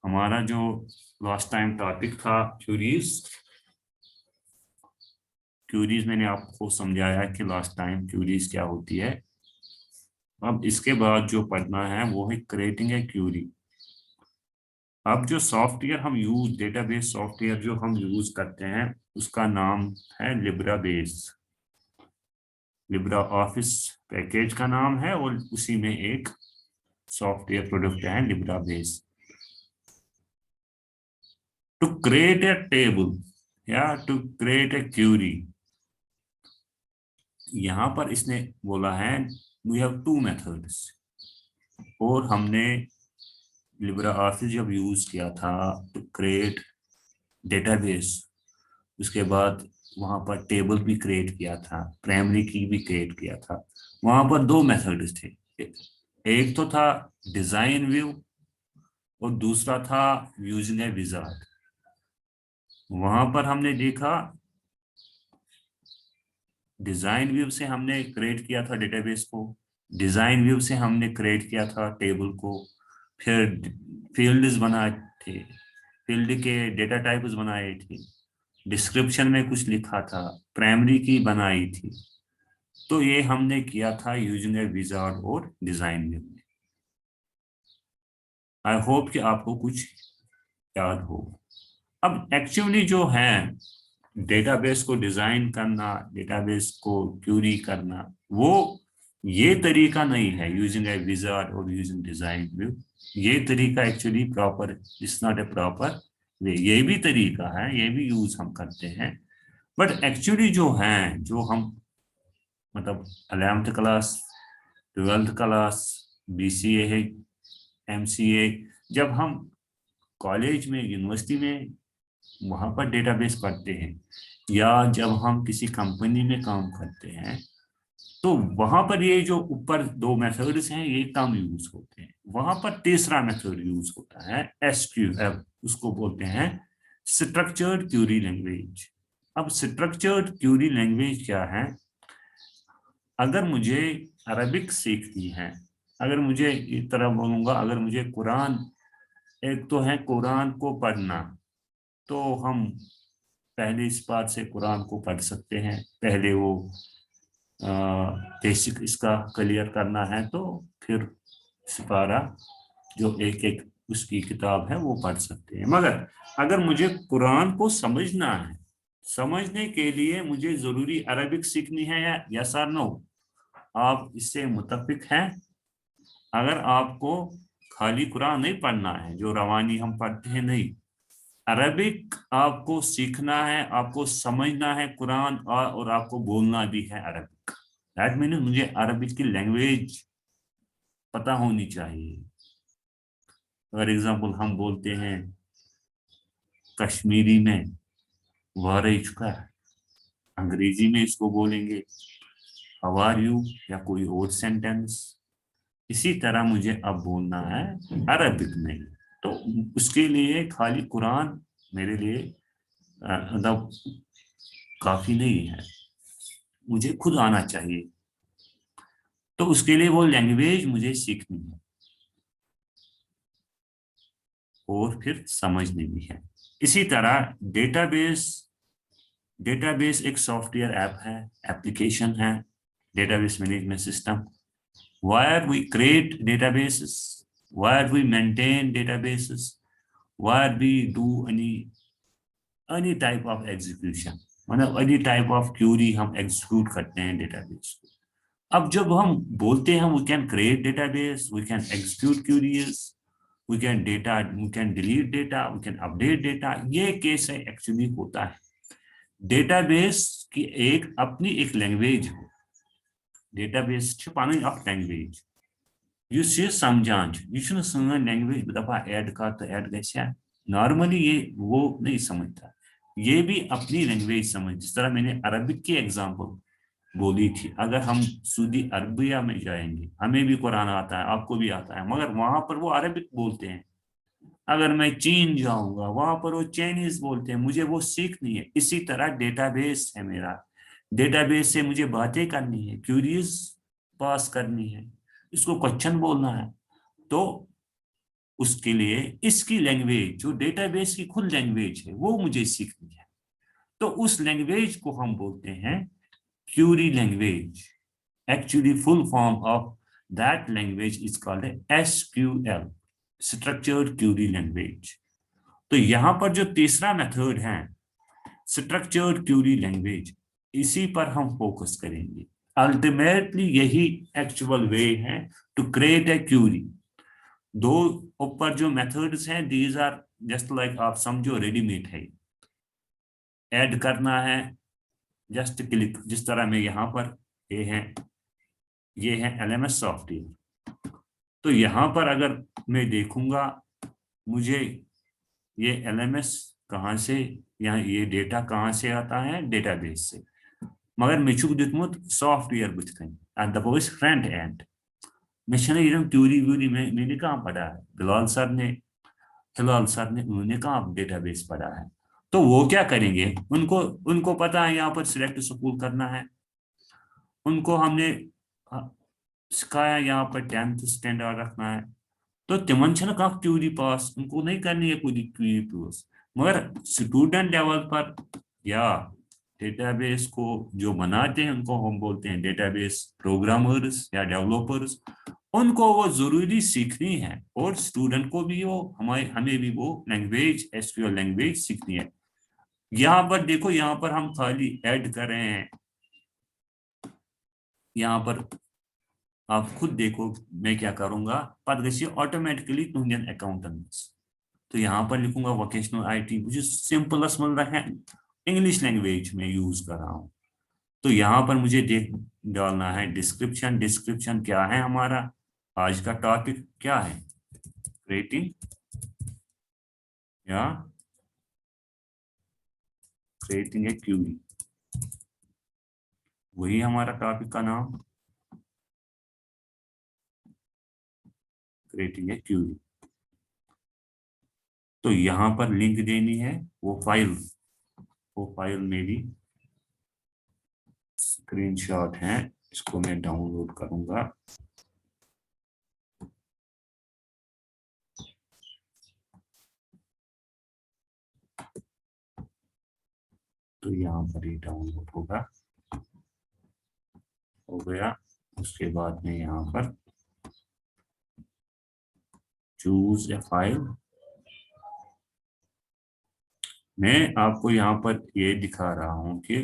हमारा जो last time topic था क्यूरीज। क्यूरीज मैंने आपको समझाया कि लास्ट टाइम क्यूरीज क्या होती है। अब इसके बाद जो पढ़ना है वो है क्रिएटिंग ए क्यूरी। अब जो सॉफ्टवेयर हम यूज डेटाबेस सॉफ्टवेयर जो हम यूज करते हैं उसका नाम है Libre Base. Libre Office package का नाम है और उसी में एक सॉफ्टवेयर प्रोडक्ट है Libre Base. To create a table या टू क्रिएट ए क्यूरी, यहां पर इसने बोला है वी हैव टू मेथड्स। और हमने लिब्रा ऑफिस जब यूज किया था टू क्रिएट डेटाबेस, उसके बाद वहां पर टेबल भी क्रिएट किया था, प्राइमरी की भी क्रिएट किया था। वहां पर दो मेथड्स थे, एक तो था डिजाइन व्यू और दूसरा था यूजिंग ए विजार्ड। वहां पर हमने देखा डिजाइन व्यू से हमने क्रिएट किया था डेटाबेस को, डिजाइन व्यू से हमने क्रिएट किया था टेबल को, फिर फील्ड्स बनाए थे, फील्ड के डेटा टाइप्स बनाए थे, डिस्क्रिप्शन में कुछ लिखा था, प्राइमरी की बनाई थी। तो ये हमने किया था यूजिंग ए विजार्ड और डिजाइन व्यू में। आई होप कि आपको कुछ याद हो। अब एक्चुअली जो है डेटाबेस को डिजाइन करना, डेटाबेस को क्यूरी करना, वो ये तरीका नहीं है यूजिंग ए विजार्ड और यूजिंग डिजाइन व्यू। ये तरीका actually proper it's not a proper way. ये भी तरीका है, ये भी यूज हम करते हैं, बट एक्चुअली जो है जो हम मतलब 11th class 12th class BCA है, एमसीए, जब हम कॉलेज में यूनिवर्सिटी में वहां पर डेटाबेस पढ़ते हैं या जब हम किसी कंपनी में काम करते हैं तो वहां पर ये जो ऊपर दो मेथड्स हैं ये कम यूज होते हैं। वहां पर तीसरा मेथड यूज होता है एसक्यूएल, उसको बोलते हैं स्ट्रक्चर्ड क्यूरी लैंग्वेज। अब स्ट्रक्चर्ड क्यूरी लैंग्वेज क्या है? अगर मुझे अरबिक सीखनी है, अगर मुझे इस तरह बोलूंगा, अगर मुझे कुरान, एक तो है कुरान को पढ़ना, तो हम पहले इस बात से कुरान को पढ़ सकते हैं। पहले वो बेसिक इसका क्लियर करना है तो फिर सिपारा जो एक एक उसकी किताब है वो पढ़ सकते हैं। मगर अगर मुझे कुरान को समझना है, समझने के लिए मुझे जरूरी अरबिक सीखनी है या यस और नो? आप इससे मुत्तफिक हैं? अगर आपको खाली कुरान नहीं पढ़ना है जो रवानी हम पढ़ते हैं, नहीं, अरबिक आपको सीखना है, आपको समझना है कुरान, और आपको बोलना भी है अरबिक। दैट मीन्स मुझे अरबिक की लैंग्वेज पता होनी चाहिए। फॉर एग्जाम्पल हम बोलते हैं कश्मीरी में वारे चुका है, अंग्रेजी में इसको बोलेंगे हाउ आर यू या कोई और सेंटेंस। इसी तरह मुझे अब बोलना है अरबिक में, तो उसके लिए खाली कुरान मेरे लिए मतलब काफी नहीं है, मुझे खुद आना चाहिए। तो उसके लिए वो लैंग्वेज मुझे सीखनी है और फिर समझनी भी है। इसी तरह डेटाबेस, डेटाबेस एक सॉफ्टवेयर ऐप है, एप्लीकेशन है, database management system. where we create databases, where we maintain databases, where we do any type of execution, मतलब any type of query हम execute करते हैं डेटाबेस को। अब जब हम बोलते हैं we can create database, we can execute queries, we can delete data, we can update data, ये कैसे एक्चुअली होता है? डेटाबेस की एक अपनी एक लैंग्वेज हो, डेटाबेस छ पानी अख लैंग्वेज युस ये समझान यह सन लैंग्वेज दपा ऐड कर तो ऐड गया। नॉर्मली ये वो नहीं समझता, ये भी अपनी लैंग्वेज समझ। जिस तरह मैंने अरबिक की एग्जांपल बोली थी, अगर हम सऊदी अरबिया में जाएंगे, हमें भी कुरान आता है, आपको भी आता है, मगर वहां पर वो अरबिक बोलते हैं। अगर मैं चीन जाऊंगा वहां पर वो चाइनीज बोलते हैं, मुझे वो सीखनी है। इसी तरह डेटाबेस है मेरा, डेटाबेस से मुझे बातें करनी है, क्यूरीज पास करनी है, इसको क्वेश्चन बोलना है। तो उसके लिए इसकी लैंग्वेज, जो डेटाबेस की खुद लैंग्वेज है, वो मुझे सीखनी है। तो उस लैंग्वेज को हम बोलते हैं Curie language. Actually full form of that language is called SQL, structured Curie language. तो यहां पर जो तीसरा मेथड है, स्ट्रक्चर्ड क्यूरी लैंग्वेज, इसी पर हम फोकस करेंगे। अल्टीमेटली यही एक्चुअल वे है टू क्रिएट ए क्यूरी। दो ऊपर जो मेथड्स हैं, दीज आर जस्ट लाइक, आप समझो रेडीमेड है। ऐड करना है, जस्ट क्लिक, जिस तरह में यहाँ पर ये है LMS सॉफ्टवेयर। तो यहाँ पर अगर मैं देखूंगा, मुझे ये LMS कहाँ से, यहाँ ये डेटा कहाँ से आता है, डेटाबेस से। मगर मे दिखमुत सॉफ्टवेयर बुथकन दपोस फ्रंट एंड। मैं क्यूरी व्यूरी में मैंने कहाँ पढ़ा है, हिलाल सर ने उन्होंने कहाँ डेटाबेस पढ़ा है। तो वो क्या करेंगे, उनको उनको पता है यहाँ पर सिलेक्ट स्कूल करना है। उनको हमने सिखाया यहाँ पर 10th स्टैंडर्ड रखना है। तो तिमन क्यूरी पास, उनको नहीं करनी है पूरी क्यूरी पास। मगर स्टूडेंट लेवल पर या डेटाबेस को जो बनाते हैं, उनको हम बोलते हैं डेटाबेस प्रोग्रामर्स या डेवलपर्स। उनको वो जरूरी सीखनी है, और स्टूडेंट को भी वो, हमें भी वो लैंग्वेज, SQL लैंग्वेज सीखनी है। यहाँ पर देखो, यहाँ पर हम खाली ऐड कर रहे हैं। यहाँ पर आप खुद देखो, मैं क्या करूंगा, पद गई ऑटोमेटिकली तुहन अकाउंटेंट्स। तो यहाँ पर लिखूंगा वोकेशनल IT, मुझे सिंपल है, इंग्लिश लैंग्वेज में यूज कर रहा हूँ। तो यहाँ पर मुझे देख डालना है डिस्क्रिप्शन। डिस्क्रिप्शन क्या है, हमारा आज का टॉपिक क्या है, क्रिएटिंग या क्रिएटिंग ए क्यूरी, वही हमारा टॉपिक का नाम, क्रिएटिंग ए क्यूरी। तो यहाँ पर लिंक देनी है, वो फाइल मेरी स्क्रीनशॉट है, इसको मैं डाउनलोड करूंगा। तो यहाँ पर ही डाउनलोड होगा, हो गया। उसके बाद में यहाँ पर चूज ए फाइल, मैं आपको यहाँ पर ये दिखा रहा हूँ कि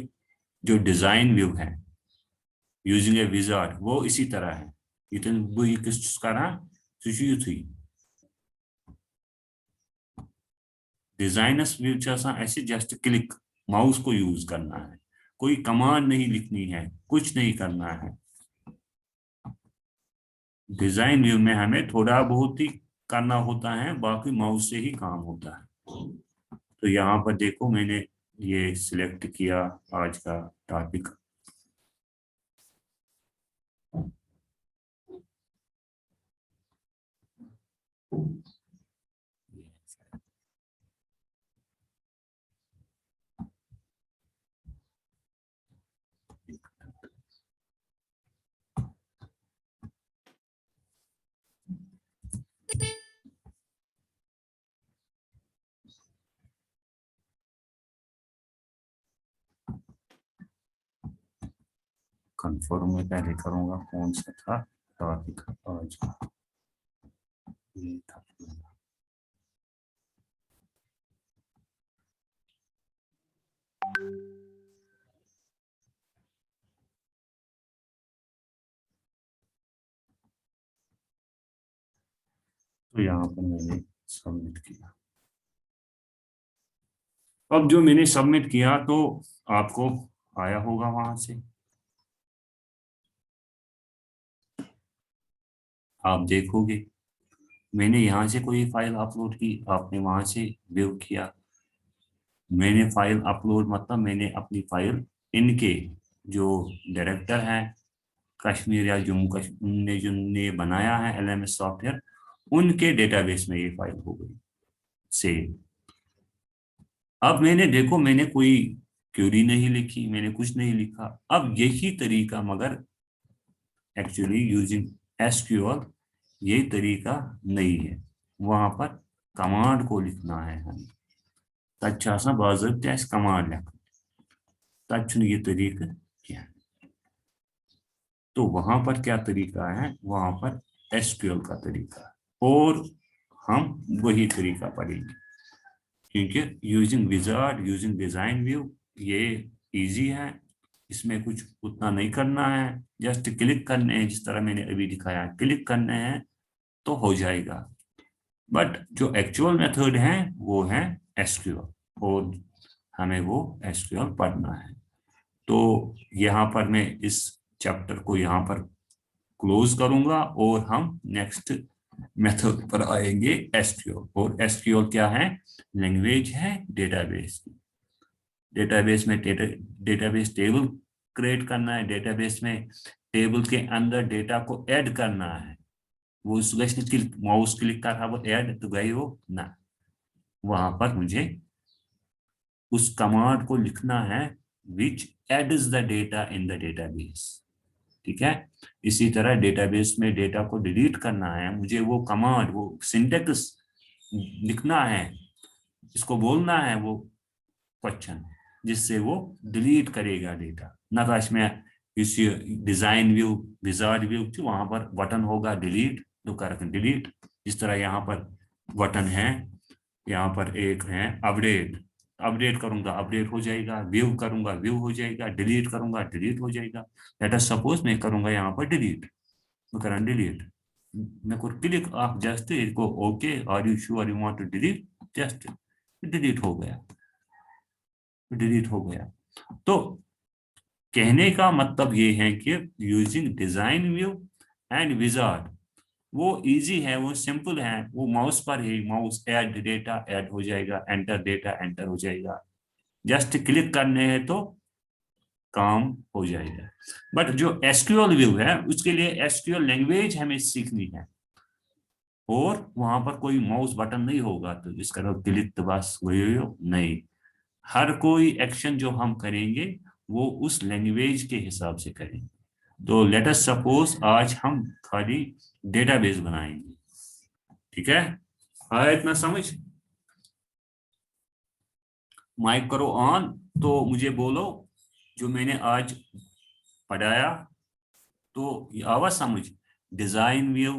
जो डिजाइन व्यू है यूजिंग ए विजार्ड, वो इसी तरह है। इतन बु किस करा युथी डिजाइनस व्यू ऐसे जस्ट क्लिक, माउस को यूज करना है, कोई कमांड नहीं लिखनी है, कुछ नहीं करना है। डिजाइन व्यू में हमें थोड़ा बहुत ही करना होता है, बाकी माउस से ही काम होता है। तो यहाँ पर देखो, मैंने ये सिलेक्ट किया आज का टॉपिक। कंफर्म में पहले करूंगा कौन सा था टॉपिक आज का, ये था। तो यहाँ पर मैंने सबमिट किया। अब जो मैंने सबमिट किया, तो आपको आया होगा वहां से, आप देखोगे मैंने यहाँ से कोई फाइल अपलोड की, आपने वहां से व्यू किया। मैंने फाइल अपलोड मतलब मैंने अपनी फाइल इनके जो डायरेक्टर हैं कश्मीर या जम्मू कश्मीर ने, जिनने बनाया है LMS सॉफ्टवेयर, उनके डेटाबेस में ये फाइल हो गई सेव। अब मैंने देखो, मैंने कोई क्यूरी नहीं लिखी, मैंने कुछ नहीं लिखा। अब यही तरीका, मगर एक्चुअली यूजिंग SQL ये तरीका नहीं है। वहां पर कमांड को लिखना है हमें। तक बाज़ाब्ते कमांड लिख तक ये तरीका क्या। तो वहां पर क्या तरीका है, वहां पर एसक्यूएल का तरीका है और हम वही तरीका पढ़ेंगे, क्योंकि using wizard, using design view ये इजी है, इसमें कुछ उतना नहीं करना है, जस्ट क्लिक करने हैं, जिस तरह मैंने अभी दिखाया क्लिक करने हैं तो हो जाएगा। बट जो एक्चुअल मेथड है वो है एसक्यूएल और हमें वो एसक्यूएल पढ़ना है। तो यहाँ पर मैं इस चैप्टर को यहाँ पर क्लोज करूंगा और हम नेक्स्ट मेथड पर आएंगे एसक्यूएल। और एसक्यूएल क्या है, लैंग्वेज है डेटाबेस की। डेटाबेस में डेटाबेस टेबल क्रिएट करना है, डेटाबेस में टेबल के अंदर डेटा को ऐड करना है। वो माउस क्लिक कर वो ऐड तो गई हो ना, वहां पर मुझे उस कमांड को लिखना है which adds the data in the database. ठीक है, इसी तरह डेटाबेस में डेटा को डिलीट करना है, मुझे वो कमांड, वो सिंटेक्स लिखना है, इसको बोलना है वो क्वेश्चन जिससे वो डिलीट करेगा डेटा। नकाश में इस डिजाइन व्यू, विजार्ड व्यू वहां पर बटन होगा डिलीट, तो कर डिलीट। जिस तरह यहाँ पर बटन है, यहाँ पर एक है अपडेट, अपडेट करूंगा अपडेट हो जाएगा, व्यू करूंगा व्यू हो जाएगा, डिलीट करूंगा डिलीट हो जाएगा। लेट अस सपोज मैं करूंगा यहाँ पर डिलीट, मैं करा डिलीट, मैं को क्लिक आप जस्ट इसको okay are you sure you want to delete, just delete हो गया, डिलीट हो गया। तो कहने का मतलब ये है कि using design view and wizard वो इजी है, वो सिंपल है, वो माउस पर ही माउस ऐड डेटा ऐड हो जाएगा, एंटर डेटा एंटर हो जाएगा, जस्ट क्लिक करने हैं तो काम हो जाएगा। बट जो एसक्यूएल व्यू है उसके लिए एसक्यूएल लैंग्वेज हमें सीखनी है और वहां पर कोई माउस बटन नहीं होगा तो जिसका क्लिक तो बस वही हो नहीं, हर कोई एक्शन जो हम करेंगे वो उस लैंग्वेज के हिसाब से करेंगे। तो लेट अस सपोज आज हम खाली डेटाबेस बनाएंगे, ठीक है, आया इतना समझ। माइक करो ऑन, तो मुझे बोलो जो मैंने आज पढ़ाया तो ये आवाज समझ। डिजाइन व्यू,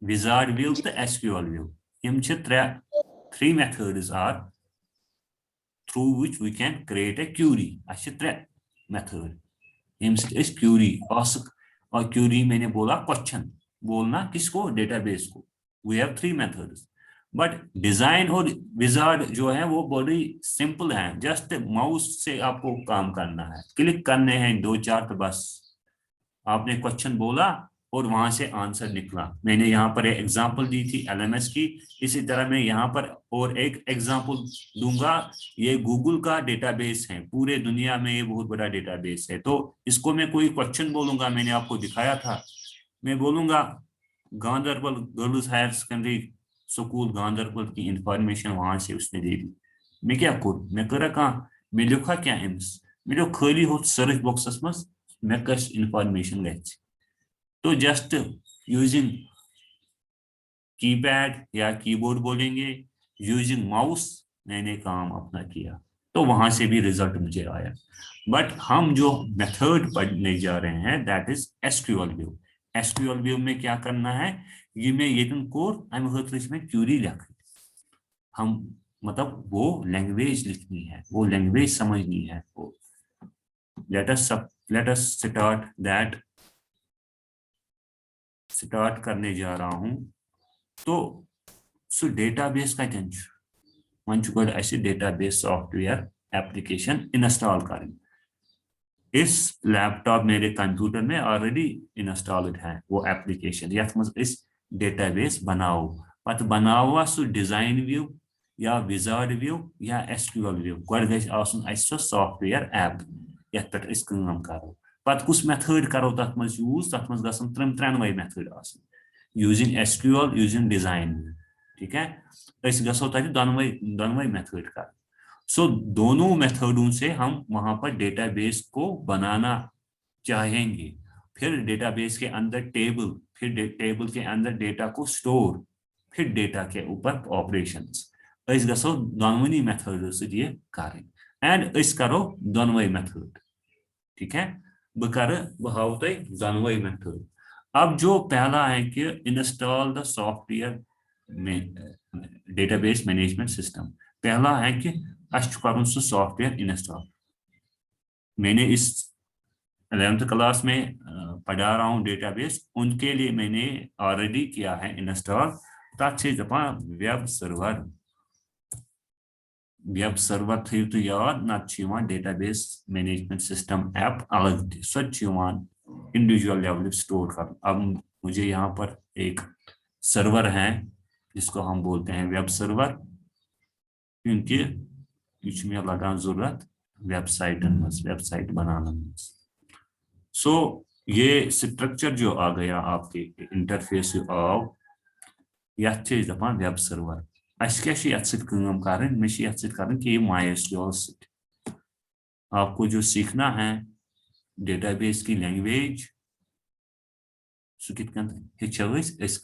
विजार्ड व्यू तो एसक्यूएल व्यू, यम three methods are through which we can create a query। अच्छे three method यम query ask और query मैंने बोला क्वेश्चन, बोलना किसको, डेटाबेस को। we have three methods। But design और विजार्ड जो है वो बड़ी सिंपल है, जस्ट माउस से आपको काम करना है, क्लिक करने हैं दो चार तो बस आपने क्वेश्चन बोला और वहां से आंसर निकला। मैंने यहाँ पर एक एग्जांपल दी थी एलएमएस की, इसी तरह मैं यहाँ पर और एक एग्जांपल दूंगा। ये गूगल का डेटाबेस है, पूरे दुनिया में ये बहुत बड़ा डेटाबेस है। तो इसको मैं कोई क्वेश्चन बोलूंगा, मैंने आपको दिखाया था, मैं बोलूंगा Ganderbal Girls Higher Secondary School Ganderbal की इंफॉर्मेशन वहां से उसने दे दी। मैं क्या करूँ, मैं करा कहाँ, मैं लिखा क्या एम्स, मैं खाली हो सर्च बॉक्सस में मैं कस इंफॉर्मेशन गई। तो जस्ट यूजिंग कीपैड या कीबोर्ड बोलेंगे, यूजिंग माउस मैंने काम अपना किया, तो वहां से भी रिजल्ट मुझे आया। बट हम जो मेथड पढ़ने जा रहे हैं that is SQL view. SQL view में क्या करना है, ये मैं ये कोर में क्यूरी लिख, हम मतलब वो लैंग्वेज लिखनी है, वो लैंग्वेज समझनी है वो। लेट अस स्टार्ट करने जा रहा हूं। तो सो डेटाबेस का one database software application install करें। इस लैपटॉप मेरे कंप्यूटर में ऑलरेडी इंस्टॉल्ड है वो एप्लीकेशन, यथ मज इस डेटाबेस बनाओ, पत बनावा सो डिजाइन व्यू या विजार्ड व्यू या एसक्यूएल व्यू, गोड गछ आसन अस सॉफ्टवेयर ऐप यथ पे काम करो। पत कुछ मेथड करो तथ मज यूज, तथ मज गसन त्रेनवे मेथड आसन, यूजिंग एसक्यूएल यूजिंग डिजाइन। ठीक है, अस गसो तथ दोनवे मेथड कर। सो दोनों मेथडों से हम वहां पर डेटाबेस को बनाना चाहेंगे। फिर डेटाबेस के अंदर टेबल, फिर टेबल के अंदर डेटा को स्टोर, फिर डेटा के ऊपर ऑपरेशंस। अस गसो दोनवनी मेथड से ये करें एंड अस करो दोनवे मेथड। ठीक है, बह हाउ तुम दोनवे मेथड। अब जो पहला है कि install the software database management system. पहला है कि कर सॉफ्टवेयर इंस्टॉल। मैंने इस 11th क्लास में पढ़ा रहा हूँ डेटाबेस, उनके लिए मैंने ऑलरेडी किया है इंस्टॉल। तथ दपान वेब सर्वर। वेब सर्वर थो तो याद, ना डेटाबेस मैनेजमेंट सिस्टम ऐप अलग सो इंडिविजुअल लेवल स्टोर कर। अब मुझे यहाँ पर एक सर्वर है जिसको हम बोलते हैं वेब सर्वर, क्योंकि ये लगान जरूरत वेबसाइट बनाने में। सो ये स्ट्रक्चर जो आ गया आपके इंटरफेस आओ, यथ दपान वेब सर्वर। अस क्या कर कि MySQL आपको जो सीखना है डेटाबेस की लैंग्वेज, सो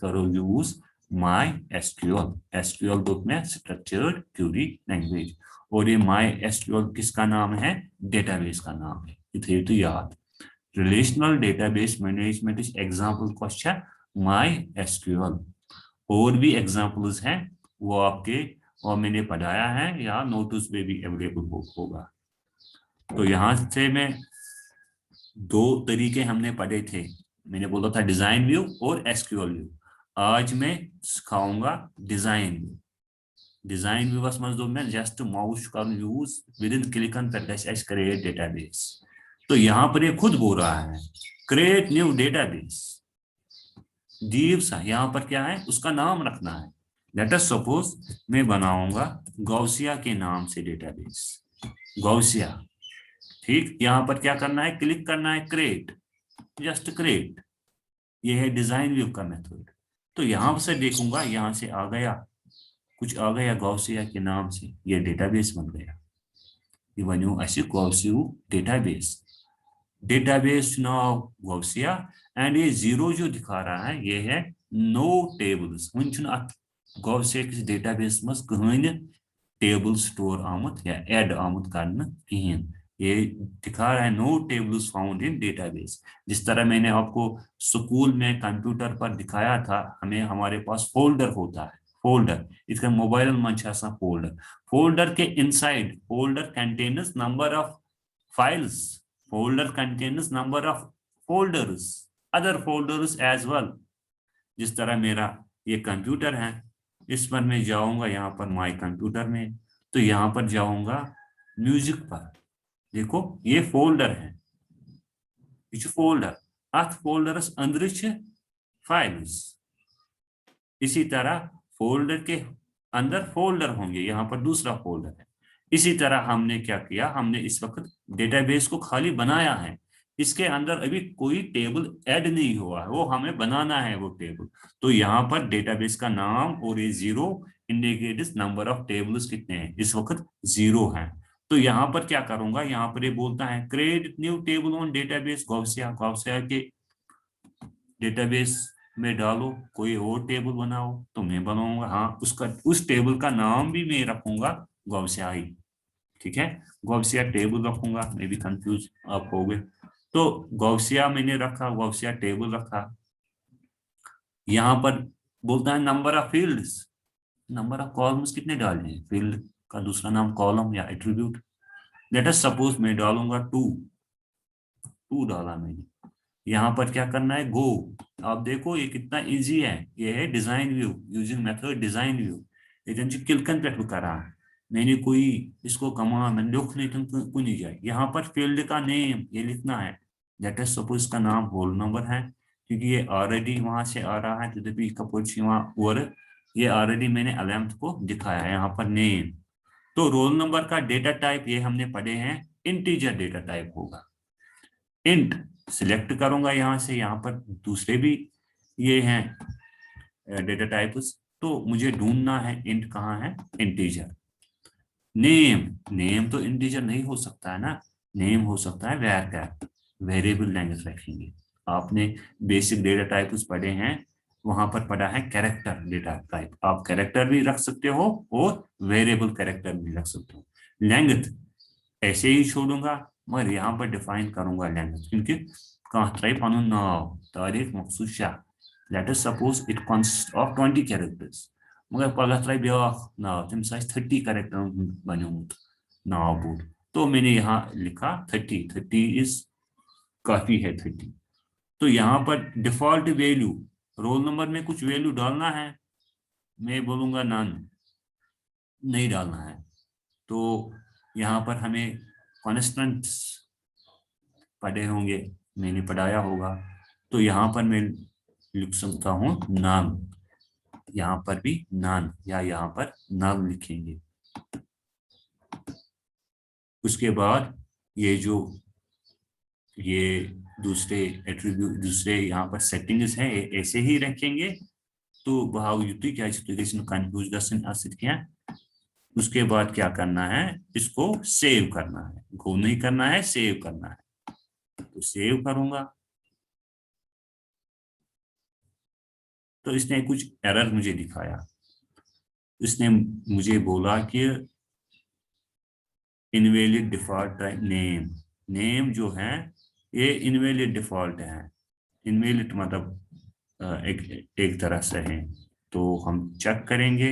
करो यूज MySQL। SQL बुक में स्ट्रक्चर्ड क्वेरी लैंग्वेज, और ये MySQL किसका नाम है? डेटाबेस का नाम है। ये तो याद। Relational database management example question MySQL। और भी एग्जाम्पल्स हैं वो आपके और मैंने पढ़ाया है या नोट्स में भी अवेलेबल होगा। तो यहाँ से मैं दो तरीके हमने पढ़े थे, मैंने बोला था डिजाइन व्यू और SQL व्यू। आज मैं सिखाऊंगा डिजाइन व्यू। डिजाइन व्यू में जस्ट माउस कर यूज विद इन क्लिकन पे क्रिएट डेटाबेस। तो यहाँ पर ये खुद बोल रहा है क्रिएट न्यू डेटाबेस। डीव सा यहाँ पर क्या है, उसका नाम रखना है। लेट अस सपोज मैं बनाऊंगा गौसिया के नाम से डेटाबेस, गौसिया। ठीक, यहाँ पर क्या करना है, क्लिक करना है क्रिएट, जस्ट क्रिएट। ये है डिजाइन व्यू का मेथड। तो यहाँ से देखूंगा, यहाँ से आ गया, कुछ आ गया गौसिया के नाम से, ये डेटाबेस बन गया। ये बनो अस Gausia database. Database now Gausia and ये जीरो जो दिखा रहा है ये है नो टेबल्स। वन गौसिया किस डेटाबेस मज कहीं टेबल स्टोर आमुत या ऐड आमुत करना कहीं। ये दिखा रहा है no tables found in database. जिस तरह मैंने आपको स्कूल में कंप्यूटर पर दिखाया था, हमें हमारे पास फोल्डर होता है, फोल्डर इसका मोबाइल मंच फोल्डर। फोल्डर के inside folder contains number of files, folder contains number of folders, other folders as well। जिस तरह मेरा ये कंप्यूटर है, इस पर मैं जाऊंगा यहाँ पर माय कंप्यूटर में, तो यहाँ पर जाऊंगा म्यूजिक पर, देखो ये फोल्डर है, ये फोल्डर अथ फोल्डरस अंदर फाइल्स। इसी तरह फोल्डर के अंदर फोल्डर होंगे, यहाँ पर दूसरा फोल्डर है। इसी तरह हमने क्या किया, हमने इस वक्त डेटाबेस को खाली बनाया है, इसके अंदर अभी कोई टेबल ऐड नहीं हुआ है, वो हमें बनाना है वो टेबल। तो यहाँ पर डेटाबेस का नाम और ये zero indicates number of tables कितने हैं, इस वक्त 0 है। तो यहाँ पर क्या करूंगा, यहाँ पर ये बोलता है create new table on database Gausia. Gausia के डेटाबेस में डालो, कोई और टेबल बनाओ, तो मैं बनाऊंगा हाँ उसका, उस टेबल का नाम भी मैं रखूंगा गौसिया ही। ठीक है, गौसिया टेबल रखूंगा, मे भी कंफ्यूज आप हो गए। तो गौसिया मैंने रखा, गौसिया टेबल रखा। यहाँ पर बोलता है number of fields, number of columns कितने डालने हैं, फील्ड का दूसरा नाम कॉलम या एट्रीब्यूट। लेट अस सपोज मैं डालूंगा 2 डाला मैंने। यहाँ पर क्या करना है, गो। आप देखो ये कितना इजी है, ये है design view using method design view. ये किलकन पे करा मैंने, कोई इसको कमा मैंने लिख नहीं कुछ नहीं जाए। यहाँ पर फील्ड का नेम ये लिखना है, लेट अस सपोज इसका नाम होल नंबर है, क्योंकि ये ऑलरेडी वहां से आ रहा है, और ये ऑलरेडी मैंने 11th को दिखाया है। यहाँ पर नेम, तो रोल नंबर का डेटा टाइप ये हमने पढ़े हैं इंटीजर डेटा टाइप होगा। इंट सिलेक्ट करूंगा यहाँ से, यहाँ पर दूसरे भी ये हैं डेटा टाइप्स, तो मुझे ढूंढना है इंट कहाँ है, इंटीजर। नेम तो इंटीजर नहीं हो सकता है ना, नेम हो सकता है वेरिएबल लैंग्वेज रखेंगे। आपने बेसिक डेटा टाइप्स पढ़े हैं, वहां पर पढ़ा है कैरेक्टर डेटा टाइप, आप कैरेक्टर भी रख सकते हो और वेरिएबल कैरेक्टर भी रख सकते हो। लेंथ ऐसे ही छोड़ूंगा, मगर यहाँ पर डिफाइन करूंगा लेंथ, क्योंकि पन नाव तारीख मखसूस let us suppose it consist of 20 characters, मगर पगह त्राई ब्याख नाव तम 30 कैरेक्टर बनियोमुत नाव बोर्ड, तो मैंने यहाँ लिखा 30 इज काफी है 30। तो यहाँ पर डिफॉल्ट वैल्यू, रोल नंबर में कुछ वैल्यू डालना है, मैं बोलूंगा नन, नहीं डालना है। तो यहाँ पर हमें कॉन्स्टेंट पढ़े होंगे, मैंने पढ़ाया होगा, तो यहाँ पर मैं लिख सकता हूँ नाम, यहाँ पर भी नान या यहाँ पर नाम लिखेंगे। उसके बाद ये जो ये दूसरे एट्रीब्यूट, दूसरे यहाँ पर सेटिंग्स हैं, ऐसे ही रखेंगे। तो भाव युति क्या कंफ्यूज गया। उसके बाद क्या करना है, इसको सेव करना है, गो नहीं करना है, सेव करना है। तो सेव करूंगा, तो इसने कुछ एरर मुझे दिखाया। इसने मुझे बोला कि इनवैलिड डिफॉल्ट नेम, नेम जो है ये इनवैलिड डिफॉल्ट है। इनवैलिड मतलब एक तरह से है, तो हम चेक करेंगे।